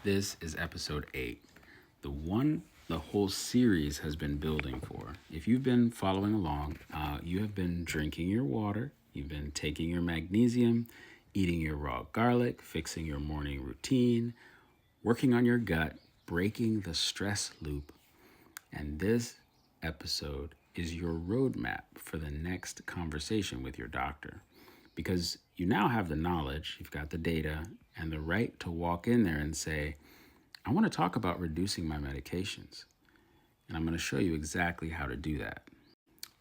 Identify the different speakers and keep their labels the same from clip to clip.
Speaker 1: This is episode 8, the one the whole series has been building for. If you've been following along, you have been drinking your water, you've been taking your magnesium, eating your raw garlic, fixing your morning routine, working on your gut, breaking the stress loop, and this episode is your roadmap for the next conversation with your doctor. Because you now have the knowledge, you've got the data, and the right to walk in there and say, I want to talk about reducing my medications. And I'm going to show you exactly how to do that.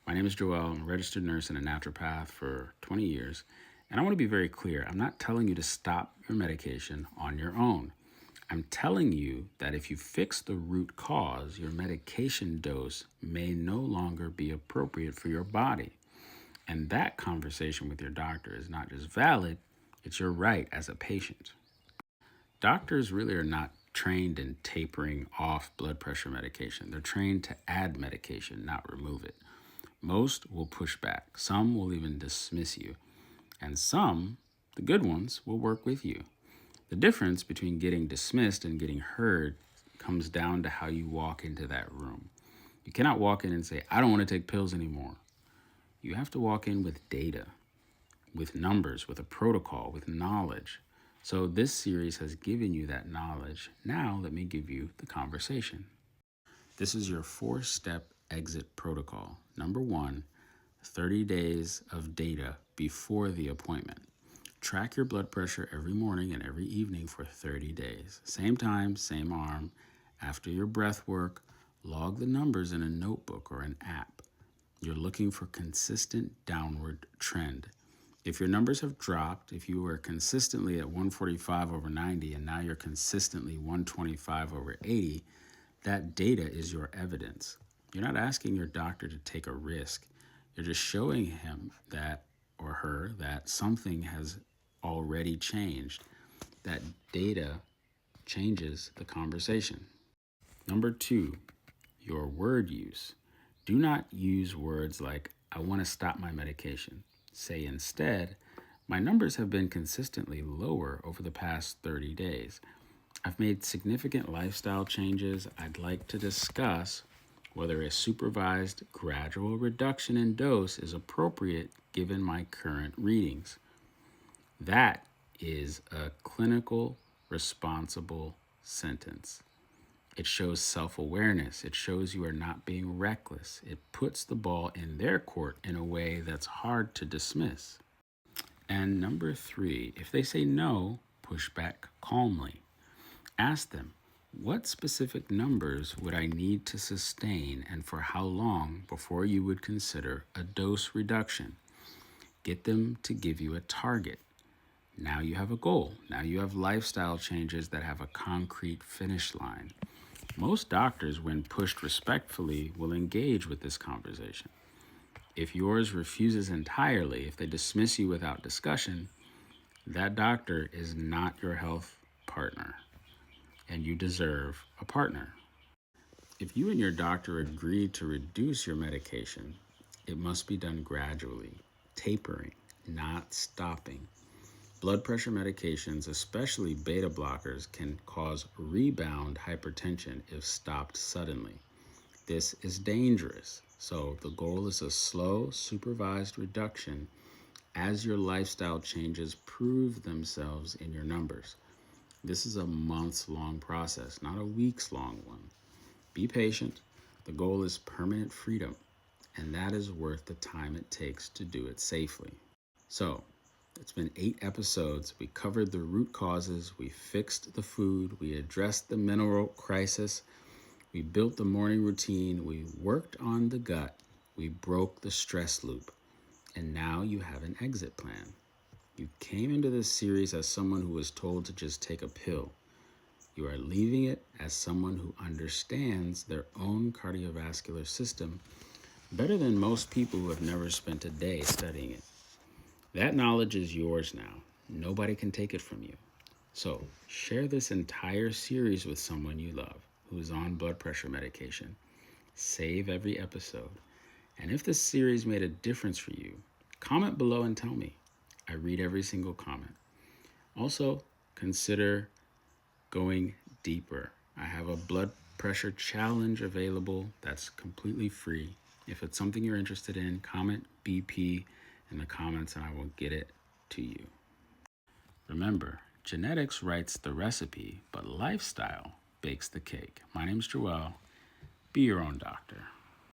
Speaker 1: My name is Joel. I'm a registered nurse and a naturopath for 20 years. And I want to be very clear. I'm not telling you to stop your medication on your own. I'm telling you that if you fix the root cause, your medication dose may no longer be appropriate for your body. And that conversation with your doctor is not just valid, it's your right as a patient. Doctors really are not trained in tapering off blood pressure medication. They're trained to add medication, not remove it. Most will push back. Some will even dismiss you. And some, the good ones, will work with you. The difference between getting dismissed and getting heard comes down to how you walk into that room. You cannot walk in and say, I don't want to take pills anymore. You have to walk in with data, with numbers, with a protocol, with knowledge. So this series has given you that knowledge. Now let me give you the conversation. This is your 4-step exit protocol. Number 1, 30 days of data before the appointment. Track your blood pressure every morning and every evening for 30 days. Same time, same arm. After your breath work, log the numbers in a notebook or an app. You're looking for consistent downward trend. If your numbers have dropped, if you were consistently at 145/90 and now you're consistently 125/80, that data is your evidence. You're not asking your doctor to take a risk. You're just showing him that or her that something has already changed. That data changes the conversation. Number 2, your word use. Do not use words like, I want to stop my medication. Say instead, my numbers have been consistently lower over the past 30 days. I've made significant lifestyle changes. I'd like to discuss whether a supervised gradual reduction in dose is appropriate given my current readings. That is a clinical, responsible sentence. It shows self-awareness. It shows you are not being reckless. It puts the ball in their court in a way that's hard to dismiss. And number 3, if they say no, push back calmly. Ask them, what specific numbers would I need to sustain and for how long before you would consider a dose reduction? Get them to give you a target. Now you have a goal. Now you have lifestyle changes that have a concrete finish line. Most doctors, when pushed respectfully, will engage with this conversation. If yours refuses entirely, if they dismiss you without discussion, that doctor is not your health partner, and you deserve a partner. If you and your doctor agree to reduce your medication, it must be done gradually, tapering, not stopping. Blood pressure medications, especially beta blockers, can cause rebound hypertension if stopped suddenly. This is dangerous. So the goal is a slow, supervised reduction as your lifestyle changes prove themselves in your numbers. This is a months-long process, not a weeks-long one. Be patient. The goal is permanent freedom, and that is worth the time it takes to do it safely. So, it's been 8 episodes. We covered the root causes. We fixed the food. We addressed the mineral crisis. We built the morning routine. We worked on the gut. We broke the stress loop. And now you have an exit plan. You came into this series as someone who was told to just take a pill. You are leaving it as someone who understands their own cardiovascular system better than most people who have never spent a day studying it. That knowledge is yours now. Nobody can take it from you. So share this entire series with someone you love who is on blood pressure medication. Save every episode. And if this series made a difference for you, comment below and tell me. I read every single comment. Also, consider going deeper. I have a blood pressure challenge available that's completely free. If it's something you're interested in, comment BP in the comments and I will get it to you. Remember, genetics writes the recipe, but lifestyle bakes the cake. My name's Joel. Be your own doctor.